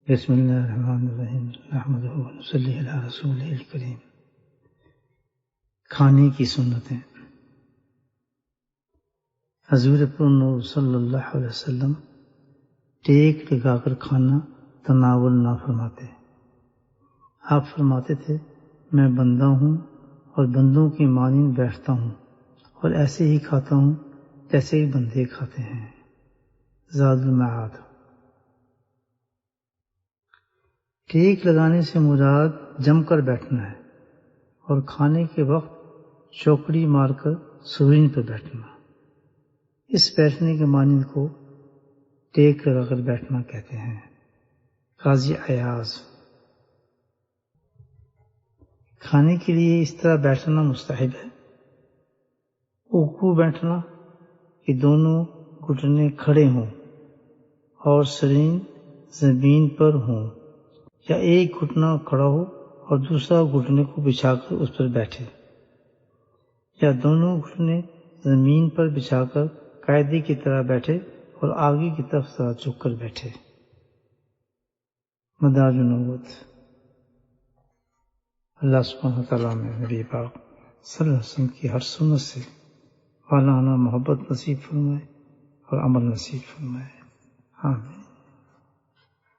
بسم اللہ الرحمن الرحیم نحمدہ و نصلی علی رسولہ الکریم۔ کھانے کی سنتیں۔ حضور پرنور صلی اللہ علیہ وسلم ٹیک لگا کر کھانا تناول نہ فرماتے۔ آپ فرماتے تھے، میں بندہ ہوں اور بندوں کی مانند بیٹھتا ہوں اور ایسے ہی کھاتا ہوں جیسے ہی بندے کھاتے ہیں۔ زاد المعاد۔ ٹیک لگانے سے مراد جم کر بیٹھنا ہے اور کھانے کے وقت چوکڑی مار کر سرین پر بیٹھنا۔ اس بیٹھنے کے مانند کو ٹیک لگا کر بیٹھنا کہتے ہیں۔ قاضی ایاز۔ کھانے کے لیے اس طرح بیٹھنا مستحب ہے۔ اوکو بیٹھنا کہ دونوں گھٹنے کھڑے ہوں اور سرین زمین پر ہوں، یا ایک گھٹنا کھڑا ہو اور دوسرا گھٹنے کو بچھا کر اس پر بیٹھے، یا دونوں گھٹنے زمین پر بچھا کر قاعدے کی طرح بیٹھے اور آگے کی طرف ذرا جھک کر بیٹھے۔ مداج النبوت۔ اللہ سبحانہ وتعالیٰ نے نبی پاک صلی اللہ علیہ وسلم کی ہر سنت سے والانہ محبت نصیب فرمائے اور عمل نصیب فرمائے۔ آمین۔